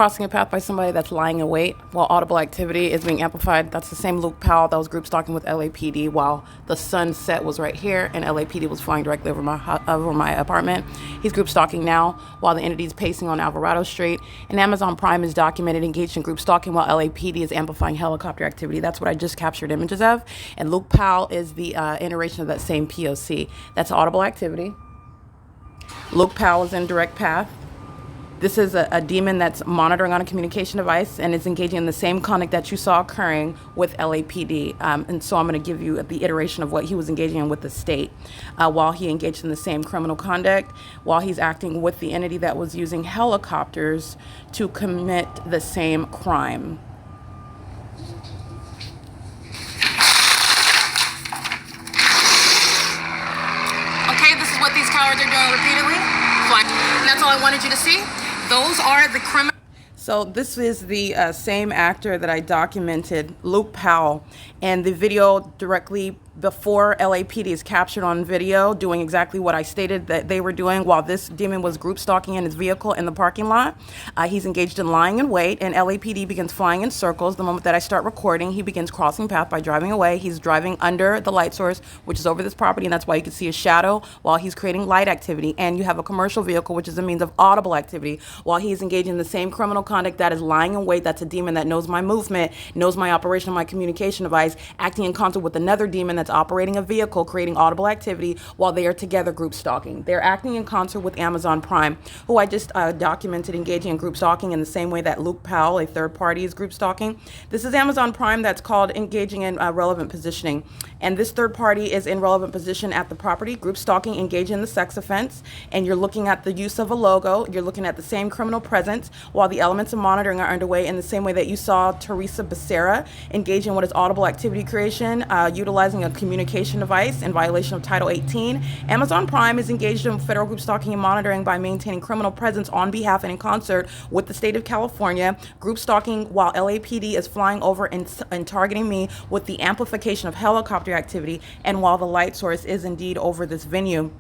crossing a path by somebody that's lying in wait while audible activity is being amplified. That's the same Luke Powell that was group stalking with LAPD while the sunset was right here and LAPD was flying directly over my apartment. He's group stalking now while the entity is pacing on Alvarado Street. And Amazon Prime is documented engaged in group stalking while LAPD is amplifying helicopter activity. That's what I just captured images of. And Luke Powell is the iteration of that same P.O.C. That's audible activity. Luke Powell is in direct path. This is a demon that's monitoring on a communication device and is engaging in the same conduct that you saw occurring with LAPD. And so I'm going to give you the iteration of what he was engaging in with the state while he engaged in the same criminal conduct, while he's acting with the entity that was using helicopters to commit the same crime. Okay, this is what these cowards are doing repeatedly. And that's all I wanted you to see. Those are the criminals. So this is the same actor that I documented, Luke Powell, and the video directly before LAPD is captured on video doing exactly what I stated that they were doing while this demon was group stalking in his vehicle in the parking lot. He's engaged in lying in wait, and LAPD begins flying in circles. The moment that I start recording, he begins crossing path by driving away. He's driving under the light source, which is over this property, and that's why you can see his shadow while he's creating light activity. And you have a commercial vehicle, which is a means of audible activity, while he's engaging in the same criminal conduct that is lying in wait. That's a demon that knows my movement, knows my operation of my communication device, acting in concert with another demon that's operating a vehicle, creating audible activity while they are together group stalking. They're acting in concert with Amazon Prime, who I just documented engaging in group stalking in the same way that Luke Powell, a third party, is group stalking. This is Amazon Prime that's called engaging in relevant positioning. And this third party is in relevant position at the property, group stalking, engaging in the sex offense. And you're looking at the use of a logo. You're looking at the same criminal presence while the elements of monitoring are underway in the same way that you saw Teresa Becerra engage in what is audible activity creation, utilizing a communication device in violation of Title 18. Amazon Prime is engaged in federal group stalking and monitoring by maintaining criminal presence on behalf and in concert with the state of California, group stalking while LAPD is flying over and targeting me with the amplification of helicopter activity, and while the light source is indeed over this venue.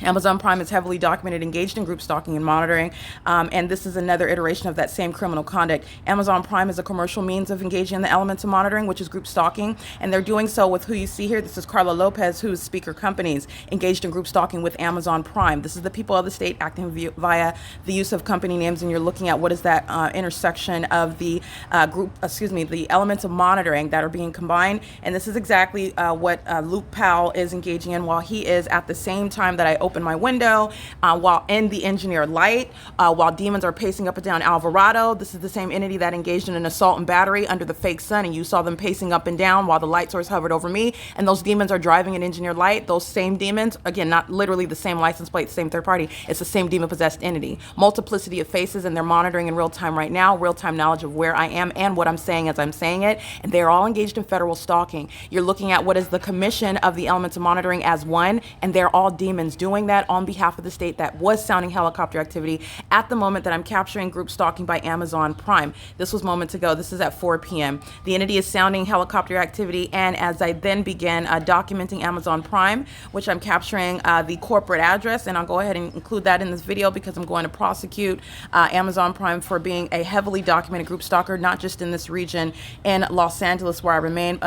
Amazon Prime is heavily documented engaged in group stalking and monitoring, and this is another iteration of that same criminal conduct. Amazon Prime is a commercial means of engaging in the elements of monitoring, which is group stalking, and they're doing so with who you see here. This is Carla Lopez, who's Speaker Companies, engaged in group stalking with Amazon Prime. This is the people of the state acting via the use of company names, and you're looking at what is that intersection of the the elements of monitoring that are being combined, and this is exactly what Luke Powell is engaging in while he is at the same time that I open my window while in the engineered light, while demons are pacing up and down Alvarado. This is the same entity that engaged in an assault and battery under the fake sun, and you saw them pacing up and down while the light source hovered over me, and those demons are driving an engineered light. Those same demons, again, not literally the same license plate, same third party, it's the same demon-possessed entity. Multiplicity of faces, and they're monitoring in real time right now, real-time knowledge of where I am and what I'm saying as I'm saying it, and they're all engaged in federal stalking. You're looking at what is the commission of the elements of monitoring as one, and they're all demons doing that on behalf of the state that was sounding helicopter activity at the moment that I'm capturing group stalking by Amazon Prime. This was moments ago. This is at 4 p.m. The entity is sounding helicopter activity, and as I then begin documenting Amazon Prime, which I'm capturing the corporate address, and I'll go ahead and include that in this video because I'm going to prosecute Amazon Prime for being a heavily documented group stalker, not just in this region in Los Angeles where I remain.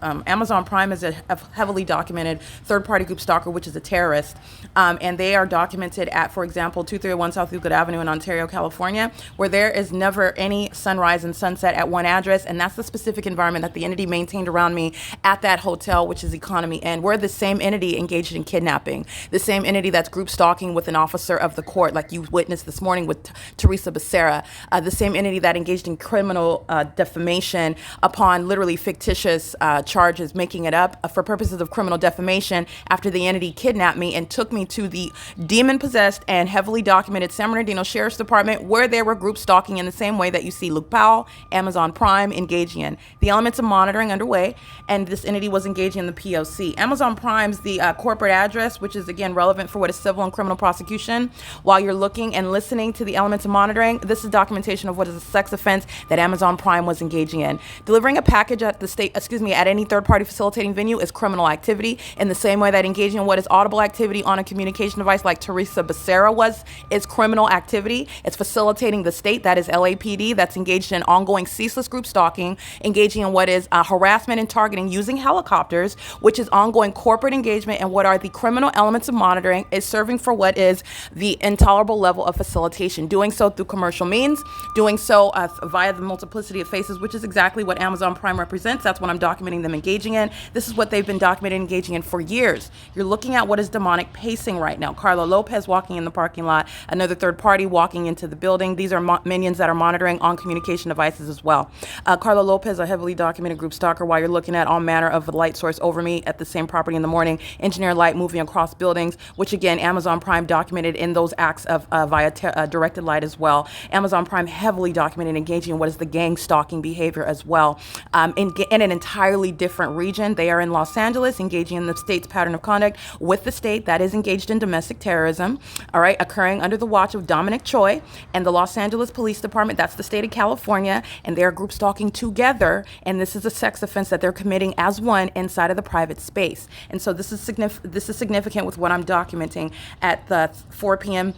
Amazon Prime is a heavily documented third-party group stalker, which is a terrorist. And they are documented at, for example, 2301 South Euclid Avenue in Ontario, California, where there is never any sunrise and sunset at one address, and that's the specific environment that the entity maintained around me at that hotel, which is Economy Inn. We're the same entity engaged in kidnapping, the same entity that's group stalking with an officer of the court, like you witnessed this morning with Teresa Becerra, the same entity that engaged in criminal defamation upon literally fictitious charges, making it up for purposes of criminal defamation after the entity kidnapped me and took me to the demon-possessed and heavily documented San Bernardino Sheriff's Department, where they were group stalking in the same way that you see Luke Powell, Amazon Prime engaging in. The elements of monitoring underway, and this entity was engaging in the P.O.C. Amazon Prime's the corporate address, which is again relevant for what is civil and criminal prosecution. While you're looking and listening to the elements of monitoring, this is documentation of what is a sex offense that Amazon Prime was engaging in. Delivering a package at at any third-party facilitating venue is criminal activity in the same way that engaging in what is audible activity activity on a communication device like Teresa Becerra was is criminal activity. It's facilitating the state, that is LAPD, that's engaged in ongoing ceaseless group stalking, engaging in what is harassment and targeting using helicopters, which is ongoing corporate engagement, and what are the criminal elements of monitoring is serving for what is the intolerable level of facilitation, doing so through commercial means, doing so via the multiplicity of faces, which is exactly what Amazon Prime represents. That's what I'm documenting them engaging in. This is what they've been documented engaging in for years. You're looking at what is demonic pacing right now. Carla Lopez walking in the parking lot, another third party walking into the building. These are minions that are monitoring on communication devices as well. Carla Lopez, a heavily documented group stalker, while you're looking at all manner of light source over me at the same property in the morning, engineer light moving across buildings, which again, Amazon Prime documented in those acts of via directed light as well. Amazon Prime heavily documented engaging in what is the gang stalking behavior as well. In an entirely different region, they are in Los Angeles, engaging in the state's pattern of conduct with the state that is engaged in domestic terrorism, all right, occurring under the watch of Dominic Choi and the Los Angeles Police Department. That's the state of California, and they're group stalking together, and this is a sex offense that they're committing as one inside of the private space. And so this is significant with what I'm documenting at the 4 p.m.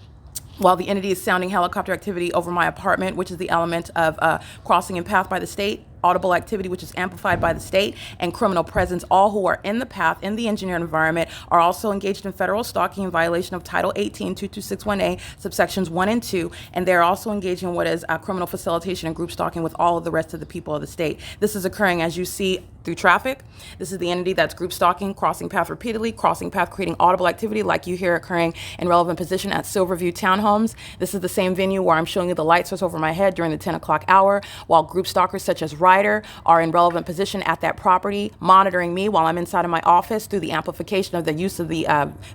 while the entity is sounding helicopter activity over my apartment, which is the element of crossing in path by the state, audible activity, which is amplified by the state, and criminal presence. All who are in the path, in the engineered environment, are also engaged in federal stalking in violation of Title 18, 2261A, subsections 1 and 2, and they're also engaging in what is criminal facilitation and group stalking with all of the rest of the people of the state. This is occurring, as you see, through traffic. This is the entity that's group stalking, crossing path repeatedly, crossing path, creating audible activity like you hear occurring in relevant position at Silverview Townhomes. This is the same venue where I'm showing you the light source over my head during the 10 o'clock hour, while group stalkers such as Ryder are in relevant position at that property, monitoring me while I'm inside of my office through the amplification of the use of the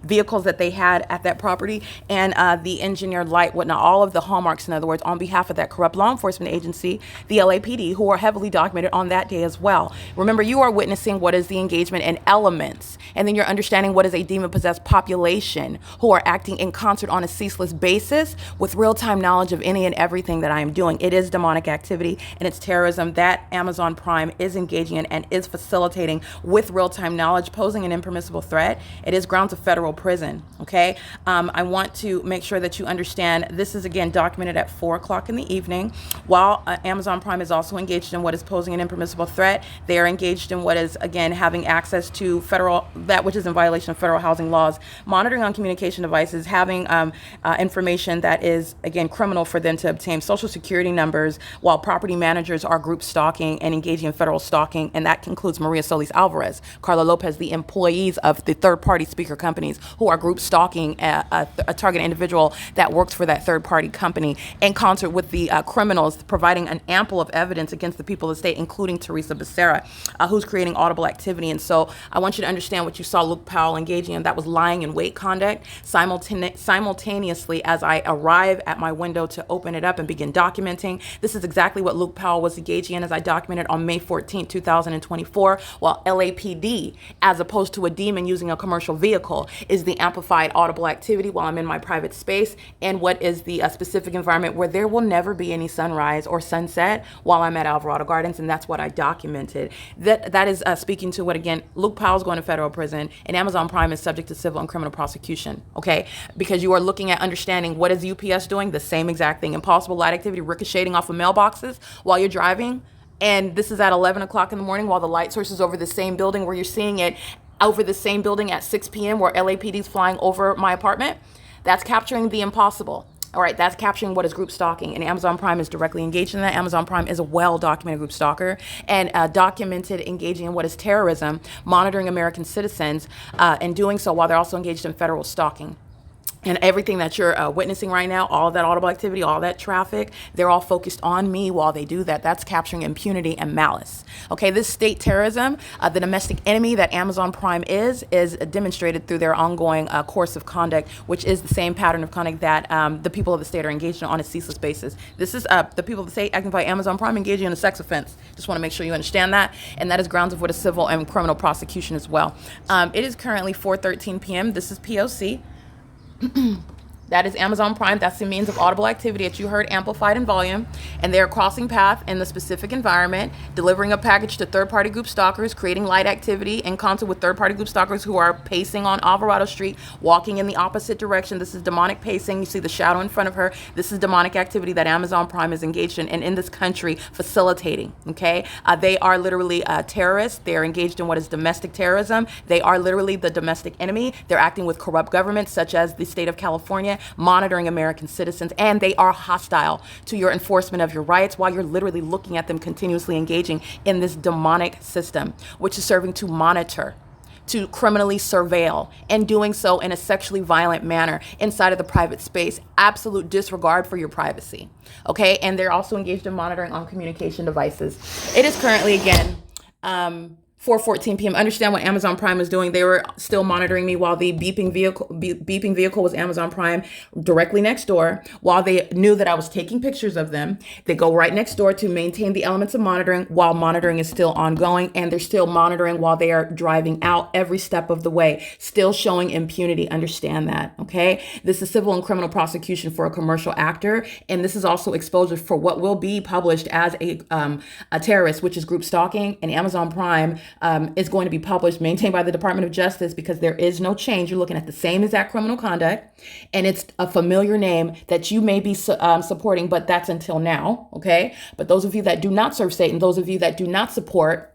vehicles that they had at that property, and the engineered light, whatnot, all of the hallmarks, in other words, on behalf of that corrupt law enforcement agency, the LAPD, who are heavily documented on that day as well. Remember, you are witnessing what is the engagement in elements, and then you're understanding what is a demon-possessed population who are acting in concert on a ceaseless basis with real-time knowledge of any and everything that I am doing. It is demonic activity, and it's terrorism that Amazon Prime is engaging in and is facilitating with real-time knowledge, posing an impermissible threat. It is grounds of federal prison, okay? I want to make sure that you understand this is, again, documented at 4 o'clock in the evening. While Amazon Prime is also engaged in what is posing an impermissible threat, they are engaged in what is, again, having access to that which is in violation of federal housing laws, monitoring on communication devices, having information that is, again, criminal for them to obtain social security numbers, while property managers are group stalking and engaging in federal stalking, and that includes Maria Solis Alvarez, Carla Lopez, the employees of the third-party speaker companies who are group stalking a target individual that works for that third-party company, in concert with the criminals providing an ample of evidence against the people of the state, including Teresa Becerra, who's creating audible activity. And so I want you to understand what you saw Luke Powell engaging in. That was lying in wait conduct. Simultaneously, as I arrive at my window to open it up and begin documenting, this is exactly what Luke Powell was engaging in as I documented on May 14, 2024, while LAPD, as opposed to a demon using a commercial vehicle, is the amplified audible activity while I'm in my private space, and what is the specific environment where there will never be any sunrise or sunset while I'm at Alvarado Gardens, and that's what I documented. That is speaking to what, again, Luke Powell's going to federal prison, and Amazon Prime is subject to civil and criminal prosecution, okay? Because you are looking at understanding what is UPS doing, the same exact thing. Impossible light activity ricocheting off of mailboxes while you're driving, and this is at 11 o'clock in the morning while the light source is over the same building where you're seeing it over the same building at 6 p.m. where LAPD is flying over my apartment. That's capturing the impossible. All right, that's capturing what is group stalking, and Amazon Prime is directly engaged in that. Amazon Prime is a well-documented group stalker and documented engaging in what is terrorism, monitoring American citizens, and doing so while they're also engaged in federal stalking. And everything that you're witnessing right now, all of that audible activity, all that traffic, they're all focused on me while they do that. That's capturing impunity and malice. Okay, this state terrorism, the domestic enemy that Amazon Prime is demonstrated through their ongoing course of conduct, which is the same pattern of conduct that the people of the state are engaged in on a ceaseless basis. This is the people of the state acting by Amazon Prime engaging in a sex offense. Just want to make sure you understand that. And that is grounds of what is civil and criminal prosecution as well. It is currently 4:13 p.m. This is P.O.C. That is Amazon Prime. That's the means of audible activity that you heard amplified in volume. And they are crossing path in the specific environment, delivering a package to third-party group stalkers, creating light activity in concert with third-party group stalkers who are pacing on Alvarado Street, walking in the opposite direction. This is demonic pacing. You see the shadow in front of her. This is demonic activity that Amazon Prime is engaged in and in this country facilitating, okay? They are literally terrorists. They are engaged in what is domestic terrorism. They are literally the domestic enemy. They're acting with corrupt governments such as the state of California, monitoring American citizens, and they are hostile to your enforcement of your rights while you're literally looking at them continuously engaging in this demonic system, which is serving to monitor, to criminally surveil, and doing so in a sexually violent manner inside of the private space. Absolute disregard for your privacy, okay? And they're also engaged in monitoring on communication devices. It is currently, again, 4:14 p.m. Understand what Amazon Prime is doing. They were still monitoring me while the beeping vehicle was Amazon Prime directly next door. While they knew that I was taking pictures of them, they go right next door to maintain the elements of monitoring while monitoring is still ongoing, and they're still monitoring while they are driving out every step of the way, still showing impunity. Understand that, okay? This is civil and criminal prosecution for a commercial actor, and this is also exposure for what will be published as a terrorist, which is group stalking, and Amazon Prime is going to be published, maintained by the Department of Justice, because there is no change. You're looking at the same exact criminal conduct, and it's a familiar name that you may be supporting, but that's until now, okay? But those of you that do not serve Satan, those of you that do not support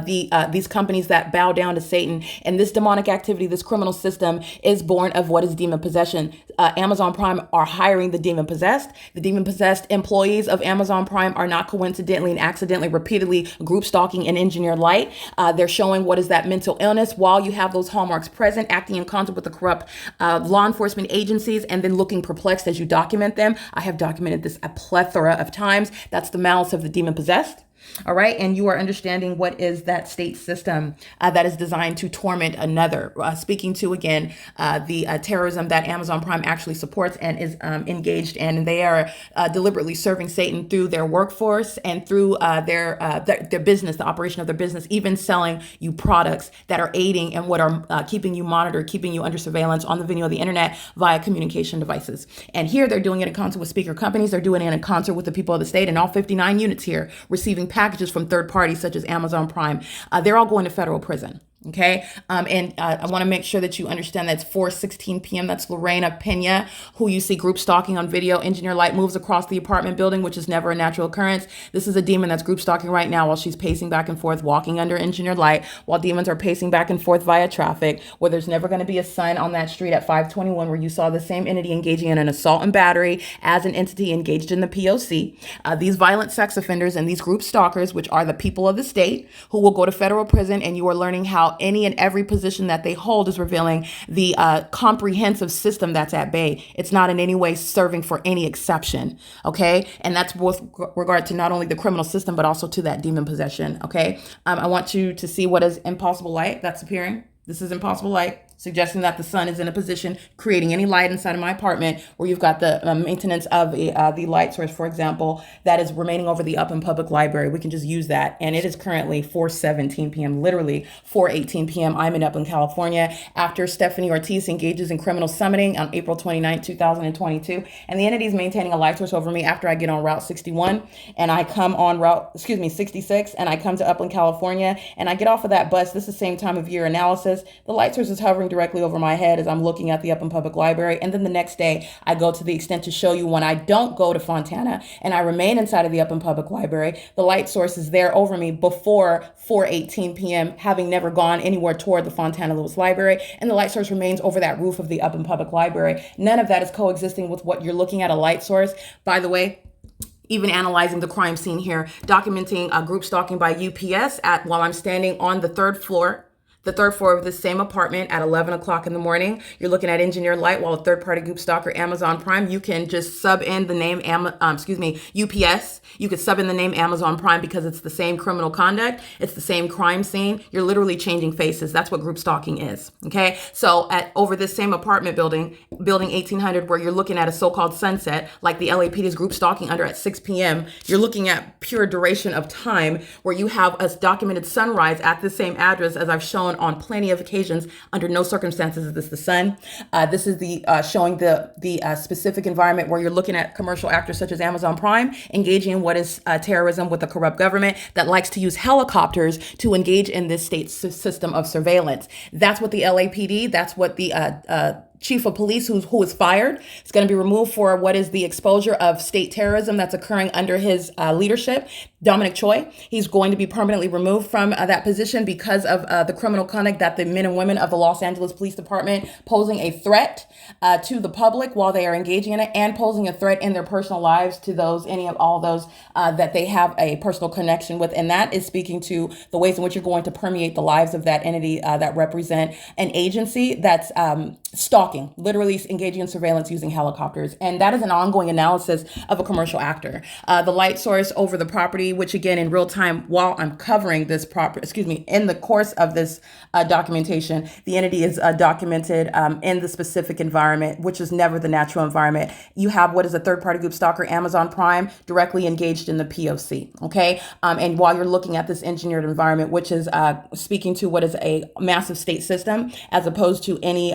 these companies that bow down to Satan, and this demonic activity, this criminal system is born of what is demon possession. Amazon Prime are hiring the demon possessed. The demon possessed employees of Amazon Prime are not coincidentally and accidentally repeatedly group stalking and engineered light. They're showing what is that mental illness while you have those hallmarks present, acting in concert with the corrupt law enforcement agencies, and then looking perplexed as you document them. I have documented this a plethora of times. That's the malice of the demon possessed. All right. And you are understanding what is that state system that is designed to torment another. Speaking to, again, the terrorism that Amazon Prime actually supports and is engaged in. And they are deliberately serving Satan through their workforce and through their business, the operation of their business, even selling you products that are aiding and what are keeping you monitored, keeping you under surveillance on the venue of the internet via communication devices. And here they're doing it in concert with speaker companies. They're doing it in concert with the people of the state, and all 59 units here receiving packages from third parties such as Amazon Prime. They're all going to federal prison. Okay. And I want to make sure that you understand that's 4:16 p.m. That's Lorena Pena, who you see group stalking on video. Engineer light moves across the apartment building, which is never a natural occurrence. This is a demon that's group stalking right now while she's pacing back and forth, walking under engineered light, while demons are pacing back and forth via traffic, where there's never going to be a sign on that street at 521 where you saw the same entity engaging in an assault and battery as an entity engaged in the P.O.C. These violent sex offenders and these group stalkers, which are the people of the state, who will go to federal prison, and you are learning how any and every position that they hold is revealing the comprehensive system that's at bay. It's not in any way serving for any exception, okay? And that's with regard to not only the criminal system, but also to that demon possession, okay? I want you to see what is impossible light that's appearing. This is impossible light, suggesting that the sun is in a position creating any light inside of my apartment, where you've got the maintenance of the light source, for example, that is remaining over the Upland Public Library. We can just use that. And it is currently 4:17 p.m., literally 4:18 p.m. I'm in Upland, California, after Stephanie Ortiz engages in criminal summoning on April 29, 2022. And the entity is maintaining a light source over me after I get on Route 61 and I come on 66, and I come to Upland, California, and I get off of that bus. This is the same time of year analysis. The light source is hovering directly over my head as I'm looking at the Upland Public Library. And then the next day, I go to the extent to show you when I don't go to Fontana and I remain inside of the Upland Public Library, the light source is there over me before 4:18 p.m., having never gone anywhere toward the Fontana Lewis Library. And the light source remains over that roof of the Upland Public Library. None of that is coexisting with what you're looking at, a light source. By the way, even analyzing the crime scene here, documenting a group stalking by UPS while I'm standing on the third floor of this same apartment at 11 o'clock in the morning. You're looking at engineered light while a third-party group stalker, Amazon Prime. You can just sub in the name, UPS. You could sub in the name Amazon Prime because it's the same criminal conduct. It's the same crime scene. You're literally changing faces. That's what group stalking is, okay? So over this same apartment building 1800, where you're looking at a so-called sunset, like the LAPD is group stalking under at 6 p.m., you're looking at pure duration of time where you have a documented sunrise at the same address as I've shown shown on plenty of occasions. Under no circumstances is this the sun. This is the showing the specific environment where you're looking at commercial actors such as Amazon Prime engaging in what is terrorism with a corrupt government that likes to use helicopters to engage in this state system of surveillance. That's what the LAPD, that's what the chief of police who is fired is going to be removed for what is the exposure of state terrorism that's occurring under his leadership, Dominic Choi. He's going to be permanently removed from that position because of the criminal conduct that the men and women of the Los Angeles Police Department posing a threat to the public while they are engaging in it, and posing a threat in their personal lives to those, any of all those that they have a personal connection with. And that is speaking to the ways in which you're going to permeate the lives of that entity that represent an agency that's stalking, literally engaging in surveillance using helicopters. And that is an ongoing analysis of a commercial actor. The light source over the property, which again, in real time, while I'm covering this in the course of this documentation, the entity is documented in the specific environment, which is never the natural environment. You have what is a third-party group stalker, Amazon Prime, directly engaged in the P.O.C. Okay, and while you're looking at this engineered environment, which is speaking to what is a massive state system, as opposed to any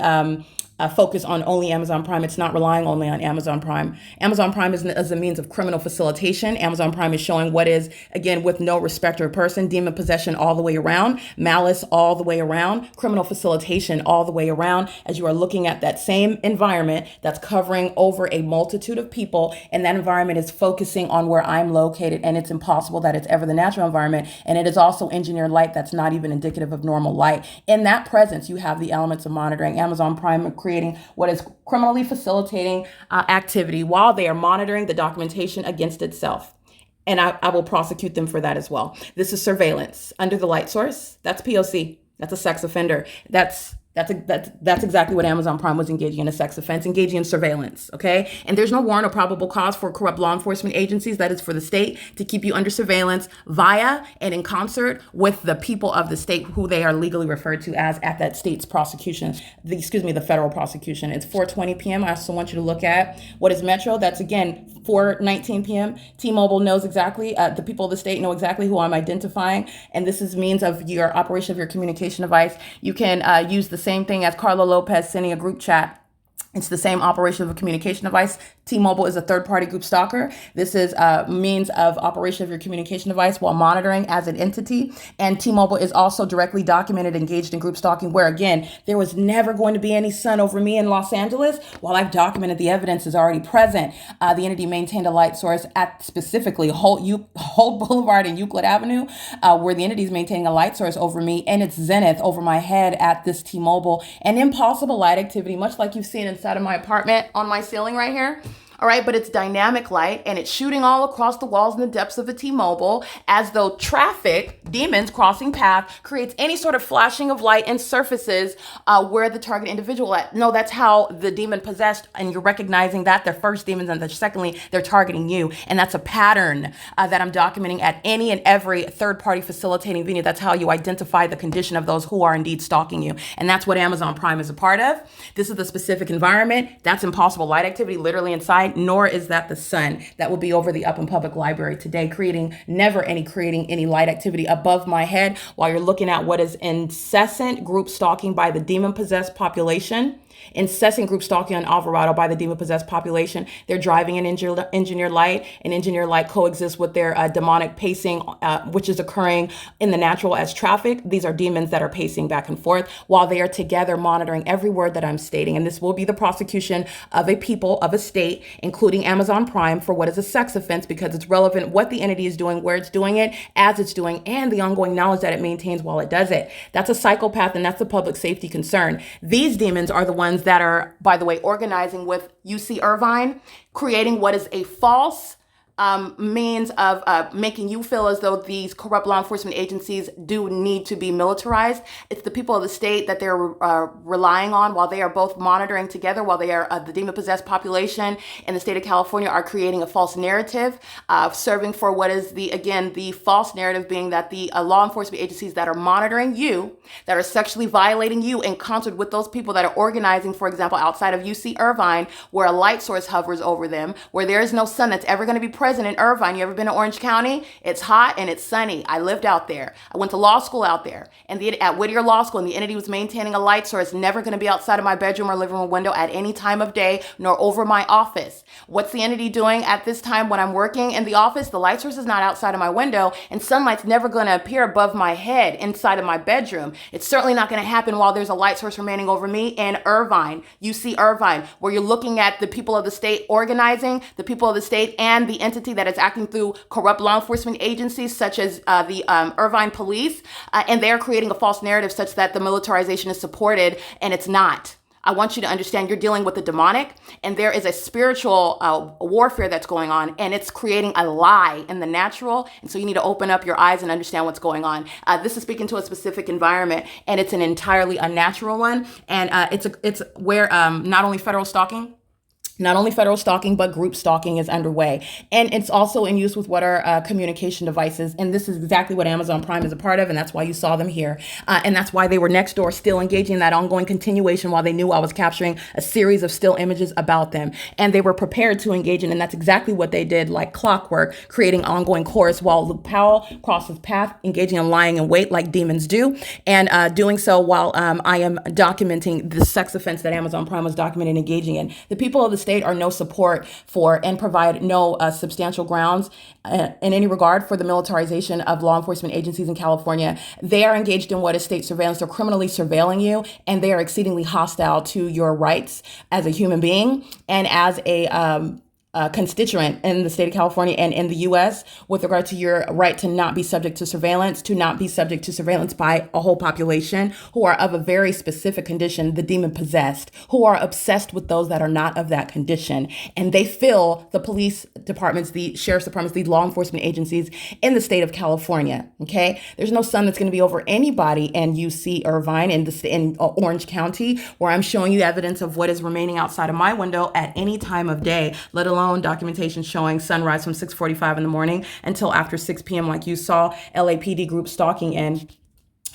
focus on only Amazon Prime. It's not relying only on Amazon Prime. Amazon Prime is a means of criminal facilitation. Amazon Prime is showing what is, again, with no respect of person, demon possession all the way around, malice all the way around, criminal facilitation all the way around, as you are looking at that same environment that's covering over a multitude of people, and that environment is focusing on where I'm located, and it's impossible that it's ever the natural environment, and it is also engineered light that's not even indicative of normal light. In that presence, you have the elements of monitoring. Amazon Prime creating what is criminally facilitating activity while they are monitoring the documentation against itself. And I will prosecute them for that as well. This is surveillance under the light source. That's P.O.C. That's a sex offender. That's exactly what Amazon Prime was engaging in, a sex offense, engaging in surveillance, okay? And there's no warrant or probable cause for corrupt law enforcement agencies, that is for the state, to keep you under surveillance via and in concert with the people of the state who they are legally referred to as at that state's prosecution, the federal prosecution. It's 4:20 p.m. I also want you to look at what is Metro. That's, again, 4:19 p.m. T-Mobile knows exactly, the people of the state know exactly who I'm identifying, and this is means of your operation of your communication device. You can use the same thing as Carla Lopez sending a group chat. It's the same operation of a communication device. T-Mobile is a third-party group stalker. This is a means of operation of your communication device while monitoring as an entity. And T-Mobile is also directly documented, engaged in group stalking, where, again, there was never going to be any sun over me in Los Angeles. While I've documented, the evidence is already present. The entity maintained a light source at specifically Holt Boulevard and Euclid Avenue, where the entity is maintaining a light source over me and its zenith over my head at this T-Mobile. And impossible light activity, much like you've seen inside of my apartment on my ceiling right here. All right, but it's dynamic light, and it's shooting all across the walls and the depths of a T-Mobile, as though traffic, demons crossing path, creates any sort of flashing of light and surfaces where the target individual at. No, that's how the demon possessed, and you're recognizing that they're first demons, and secondly, they're targeting you. And that's a pattern that I'm documenting at any and every third-party facilitating venue. That's how you identify the condition of those who are indeed stalking you. And that's what Amazon Prime is a part of. This is the specific environment. That's impossible light activity literally inside. Nor is that the sun that will be over the Upland Public Library today, creating any light activity above my head, while you're looking at what is incessant group stalking by the demon-possessed population. Incessant group stalking on Alvarado by the demon-possessed population. They're driving an engineered light, and engineered light coexists with their demonic pacing, which is occurring in the natural as traffic. These are demons that are pacing back and forth while they are together monitoring every word that I'm stating. And this will be the prosecution of a people, of a state, including Amazon Prime, for what is a sex offense, because it's relevant what the entity is doing, where it's doing it, as it's doing, and the ongoing knowledge that it maintains while it does it. That's a psychopath, and that's a public safety concern. These demons are the ones that are, by the way, organizing with UC Irvine, creating what is a false means of making you feel as though these corrupt law enforcement agencies do need to be militarized. It's the people of the state that they're relying on while they are both monitoring together, while they are the demon-possessed population in the state of California are creating a false narrative, serving for what is the false narrative being that the law enforcement agencies that are monitoring you, that are sexually violating you in concert with those people that are organizing, for example, outside of UC Irvine, where a light source hovers over them, where there is no sun that's ever going to be present present in Irvine. You ever been to Orange County? It's hot and it's sunny. I lived out there. I went to law school out there, and at Whittier Law School, and the entity was maintaining a light source, never going to be outside of my bedroom or living room window at any time of day, nor over my office. What's the entity doing at this time when I'm working in the office? The light source is not outside of my window, and sunlight's never going to appear above my head inside of my bedroom. It's certainly not going to happen while there's a light source remaining over me in Irvine, UC Irvine, where you're looking at the people of the state organizing, the people of the state and the entity that is acting through corrupt law enforcement agencies such as the Irvine police, and they're creating a false narrative such that the militarization is supported, and it's not. I want you to understand you're dealing with the demonic, and there is a spiritual warfare that's going on, and it's creating a lie in the natural. And so you need to open up your eyes and understand what's going on. This is speaking to a specific environment, and it's an entirely unnatural one. And it's where not only federal stalking, but group stalking is underway. And it's also in use with what are communication devices. And this is exactly what Amazon Prime is a part of. And that's why you saw them here. And that's why they were next door still engaging in that ongoing continuation while they knew I was capturing a series of still images about them. And they were prepared to engage in. And that's exactly what they did, like clockwork, creating ongoing chorus while Luke Powell crosses path, engaging in lying in wait like demons do. And doing so while I am documenting the sex offense that Amazon Prime was documenting and engaging in. The people of the state are no support for and provide no substantial grounds in any regard for the militarization of law enforcement agencies in California. They are engaged in what is state surveillance. They're criminally surveilling you, and they are exceedingly hostile to your rights as a human being and as a constituent in the state of California and in the U.S. with regard to your right to not be subject to surveillance, by a whole population who are of a very specific condition, the demon possessed, who are obsessed with those that are not of that condition. And they fill the police departments, the sheriff's departments, the law enforcement agencies in the state of California. Okay. There's no sun that's going to be over anybody in UC Irvine in Orange County, where I'm showing you evidence of what is remaining outside of my window at any time of day, let alone documentation showing sunrise from 6:45 in the morning until after 6 p.m. like you saw LAPD group stalking in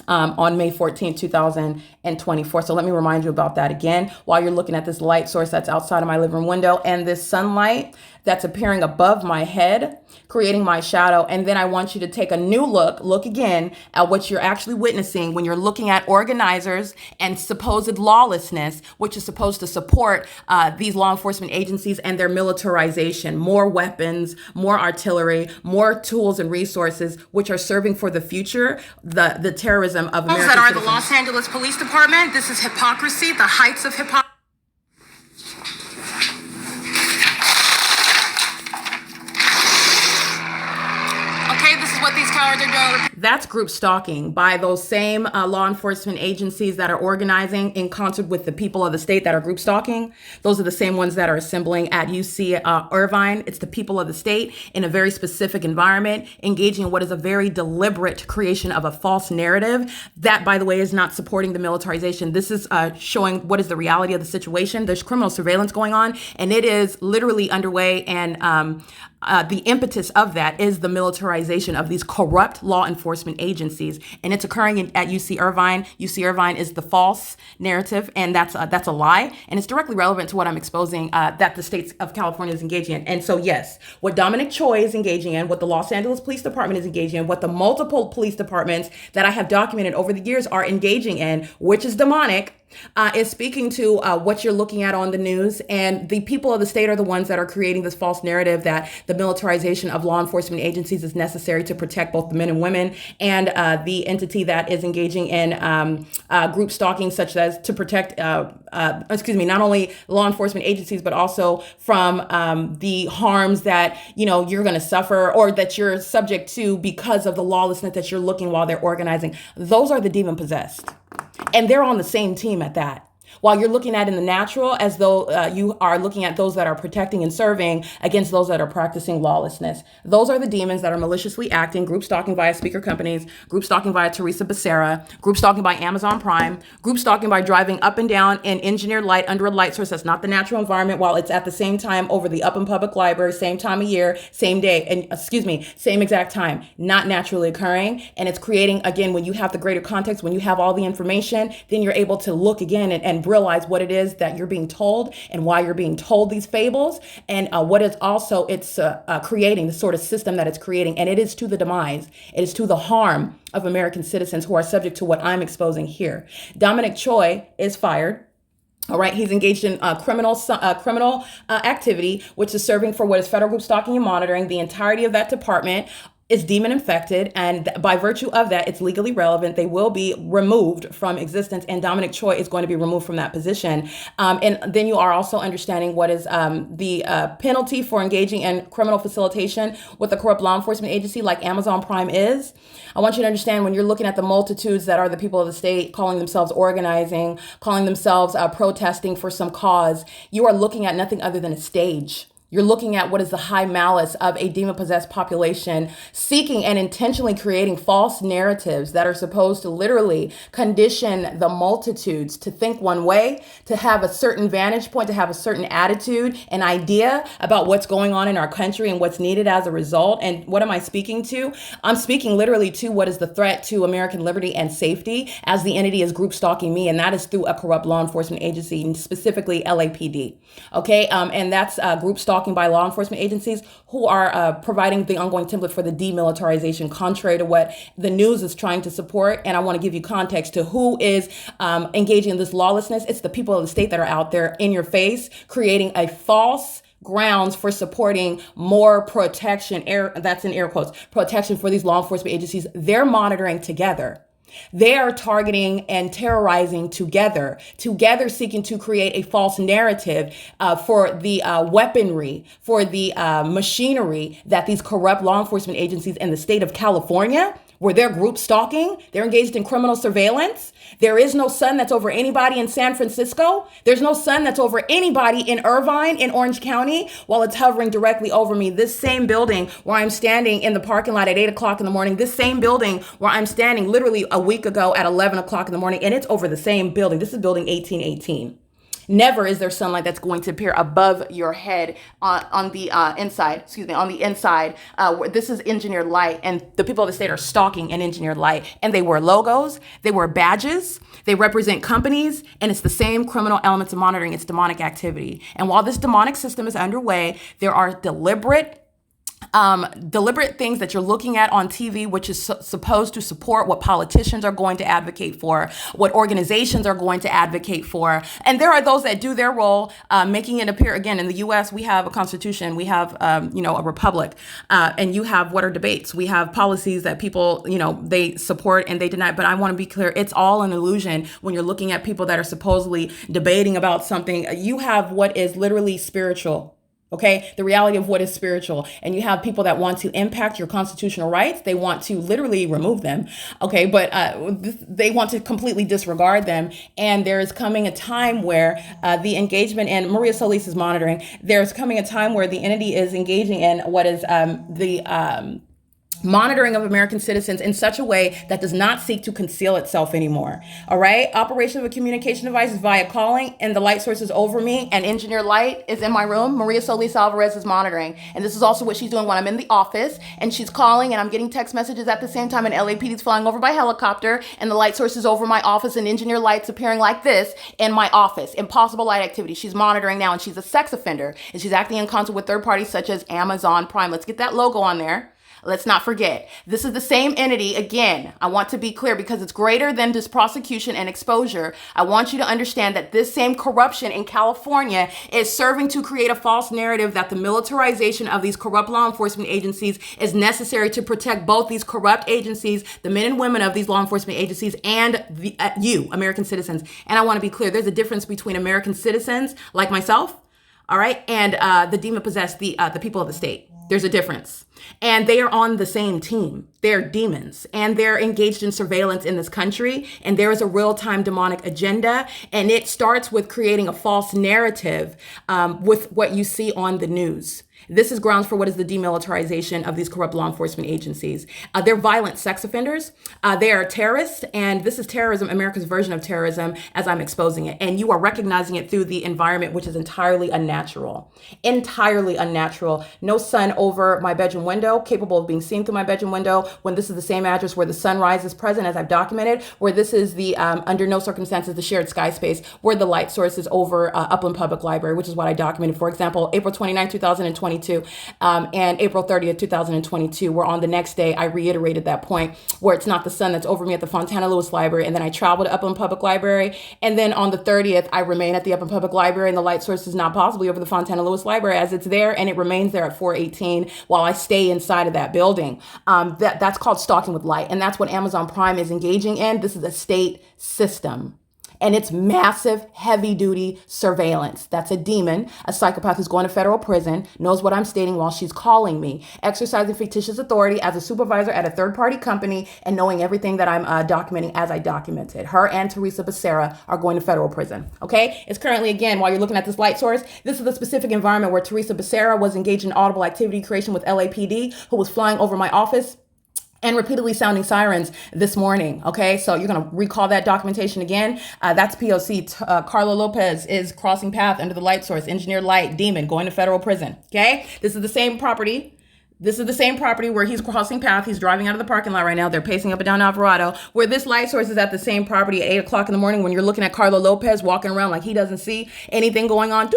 on May 14, 2024. So let me remind you about that again. While you're looking at this light source that's outside of my living room window and this sunlight that's appearing above my head, creating my shadow. And then I want you to take a new look again at what you're actually witnessing when you're looking at organizers and supposed lawlessness, which is supposed to support these law enforcement agencies and their militarization, more weapons, more artillery, more tools and resources, which are serving for the future, the terrorism of American that are citizens. The Los Angeles Police Department. This is hypocrisy, the heights of hypocrisy. What these cowards are doing. That's group stalking by those same law enforcement agencies that are organizing in concert with the people of the state that are group stalking. Those are the same ones that are assembling at UC Irvine. It's the people of the state in a very specific environment, engaging in what is a very deliberate creation of a false narrative that, by the way, is not supporting the militarization. This is showing what is the reality of the situation. There's criminal surveillance going on, and it is literally underway, and the impetus of that is the militarization of these corrupt law enforcement agencies, and it's occurring at UC Irvine. UC Irvine is the false narrative, and that's a lie, and it's directly relevant to what I'm exposing that the state of California is engaging in. And so, yes, what Dominic Choi is engaging in, what the Los Angeles Police Department is engaging in, what the multiple police departments that I have documented over the years are engaging in, which is demonic, is speaking to what you're looking at on the news. And the people of the state are the ones that are creating this false narrative that the militarization of law enforcement agencies is necessary to protect both the men and women and the entity that is engaging in group stalking, such as to protect, not only law enforcement agencies, but also from the harms that, you're going to suffer or that you're subject to because of the lawlessness that you're looking while they're organizing. Those are the demon possessed. And they're on the same team at that. While you're looking at in the natural as though you are looking at those that are protecting and serving against those that are practicing lawlessness. Those are the demons that are maliciously acting, group stalking via speaker companies, group stalking via Teresa Becerra, group stalking by Amazon Prime, group stalking by driving up and down in engineered light under a light source that's not the natural environment while it's at the same time over the Upland Public Library, same time of year, same day, and same exact time, not naturally occurring. And it's creating, again, when you have the greater context, when you have all the information, then you're able to look again and and realize what it is that you're being told and why you're being told these fables, and what is also it's creating, the sort of system that it's creating. And it is to the demise, it is to the harm of American citizens who are subject to what I'm exposing here. Dominic Choi is fired. All right, he's engaged in criminal activity, which is serving for what is federal group stalking and monitoring. The entirety of that department is demon infected, and by virtue of that, it's legally relevant. They will be removed from existence, and Dominic Choi is going to be removed from that position. And then you are also understanding what is the penalty for engaging in criminal facilitation with a corrupt law enforcement agency like Amazon Prime is. I want you to understand, when you're looking at the multitudes that are the people of the state calling themselves organizing, calling themselves protesting for some cause, you are looking at nothing other than a stage. You're looking at what is the high malice of a demon-possessed population seeking and intentionally creating false narratives that are supposed to literally condition the multitudes to think one way, to have a certain vantage point, to have a certain attitude, an idea about what's going on in our country and what's needed as a result. And what am I speaking to? I'm speaking literally to what is the threat to American liberty and safety as the entity is group stalking me, and that is through a corrupt law enforcement agency, and specifically LAPD. Okay, and that's group stalking by law enforcement agencies who are providing the ongoing template for the demilitarization, contrary to what the news is trying to support. And I want to give you context to who is engaging in this lawlessness. It's the people of the state that are out there in your face, creating a false grounds for supporting more protection, that's in air quotes, protection for these law enforcement agencies. They're monitoring together. They are targeting and terrorizing together seeking to create a false narrative for the weaponry, for the machinery that these corrupt law enforcement agencies in the state of California, where they're group stalking, they're engaged in criminal surveillance. There is no sun that's over anybody in San Francisco. There's no sun that's over anybody in Irvine, in Orange County, while it's hovering directly over me. This same building where I'm standing in the parking lot at 8 o'clock in the morning, this same building where I'm standing literally a week ago at 11 o'clock in the morning, and it's over the same building. This is building 1818. Never is there sunlight that's going to appear above your head on the inside. This is engineered light, and the people of the state are stalking an engineered light. And they wear logos, they wear badges, they represent companies, and it's the same criminal elements of monitoring. It's demonic activity. And while this demonic system is underway, there are deliberate things that you're looking at on TV, which is supposed to support what politicians are going to advocate for, what organizations are going to advocate for. And there are those that do their role, making it appear, again, in the U.S., we have a constitution, we have, a republic, and you have what are debates. We have policies that people, they support and they deny. But I want to be clear, it's all an illusion when you're looking at people that are supposedly debating about something. You have what is literally spiritual. Okay, the reality of what is spiritual. And you have people that want to impact your constitutional rights. They want to literally remove them. Okay, but they want to completely disregard them. And there is coming a time where the engagement, and Maria Solis is monitoring, there's coming a time where the entity is engaging in what is the monitoring of American citizens in such a way that does not seek to conceal itself anymore. All right. Operation of a communication device is via calling, and the light source is over me, and engineer light is in my room. Maria Solis Alvarez is monitoring. And this is also what she's doing when I'm in the office, and she's calling, and I'm getting text messages at the same time, and LAPD is flying over by helicopter, and the light source is over my office, and engineer light's appearing like this in my office. Impossible light activity. She's monitoring now, and she's a sex offender, and she's acting in concert with third parties such as Amazon Prime. Let's get that logo on there. Let's not forget, this is the same entity. Again, I want to be clear because it's greater than just prosecution and exposure. I want you to understand that this same corruption in California is serving to create a false narrative that the militarization of these corrupt law enforcement agencies is necessary to protect both these corrupt agencies, the men and women of these law enforcement agencies, and you, American citizens. And I want to be clear, there's a difference between American citizens like myself, all right, and the demon-possessed, the people of the state. There's a difference. And they are on the same team. They're demons, and they're engaged in surveillance in this country. And there is a real-time demonic agenda. And it starts with creating a false narrative with what you see on the news. This is grounds for what is the demilitarization of these corrupt law enforcement agencies. They're violent sex offenders. They are terrorists, and this is terrorism, America's version of terrorism, as I'm exposing it. And you are recognizing it through the environment, which is entirely unnatural. Entirely unnatural. No sun over my bedroom window, capable of being seen through my bedroom window, when this is the same address where the sunrise is present, as I've documented, where this is the, under no circumstances, the shared sky space, where the light source is over Upland Public Library, which is what I documented. For example, April 29, 2022, and April 30th, 2022, where on the next day, I reiterated that point where it's not the sun that's over me at the Fontana Lewis Library, and then I travel to Upland Public Library, and then on the 30th, I remain at the Upland Public Library, and the light source is not possibly over the Fontana Lewis Library, as it's there, and it remains there at 418 while I stay inside of that building. That's called stalking with light, and that's what Amazon Prime is engaging in. This is a state system. And it's massive, heavy-duty surveillance. That's a demon, a psychopath who's going to federal prison, knows what I'm stating while she's calling me, exercising fictitious authority as a supervisor at a third-party company, and knowing everything that I'm documenting as I documented. Her and Teresa Becerra are going to federal prison, okay? It's currently, again, while you're looking at this light source, this is the specific environment where Teresa Becerra was engaged in audible activity creation with LAPD, who was flying over my office and repeatedly sounding sirens this morning, okay? So you're gonna recall that documentation again. That's P.O.C. Carlo Lopez is crossing path under the light source, engineered light, demon, going to federal prison, okay? This is the same property. This is the same property where he's crossing path. He's driving out of the parking lot right now. They're pacing up and down Alvarado, where this light source is at the same property at 8 o'clock in the morning when you're looking at Carlo Lopez walking around like he doesn't see anything going on.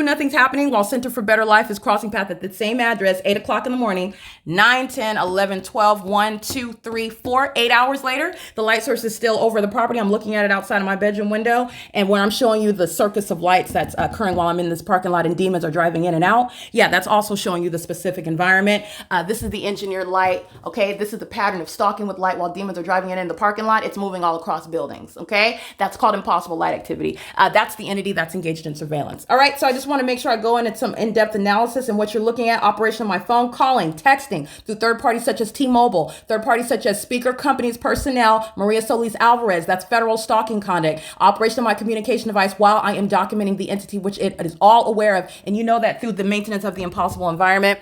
Nothing's happening, while Center for Better Life is crossing path at the same address, 8 o'clock in the morning, 9, 10, 11, 12, 1, 2, 3, 4, 8 hours later. The light source is still over the property. I'm looking at it outside of my bedroom window. And when I'm showing you the circus of lights that's occurring while I'm in this parking lot and demons are driving in and out, yeah, that's also showing you the specific environment. This is the engineered light, okay? This is the pattern of stalking with light while demons are driving in the parking lot. It's moving all across buildings, okay? That's called impossible light activity. That's the entity that's engaged in surveillance. All right, so I just want to make sure I go into some in-depth analysis and what you're looking at. Operation of my phone, calling, texting through third parties such as T-Mobile, third parties such as speaker companies, personnel, Maria Solis Alvarez, that's federal stalking conduct. Operation of my communication device while I am documenting the entity which it is all aware of. And you know that through the maintenance of the impossible environment,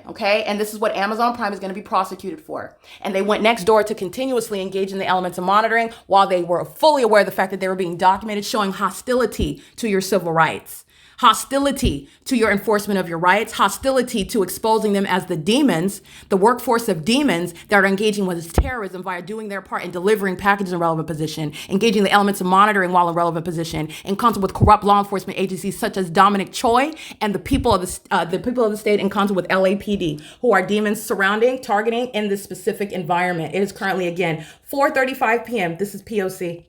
okay? And this is what Amazon Prime is going to be prosecuted for. And they went next door to continuously engage in the elements of monitoring while they were fully aware of the fact that they were being documented, showing hostility to your civil rights, hostility to your enforcement of your rights, hostility to exposing them as the demons, the workforce of demons that are engaging with terrorism via doing their part in delivering packages in relevant position, engaging the elements of monitoring while in relevant position, in concert with corrupt law enforcement agencies such as Dominic Choi and the people of the state in concert with LAPD, who are demons surrounding, targeting in this specific environment. It is currently, again, 4:35 p.m. This is P.O.C.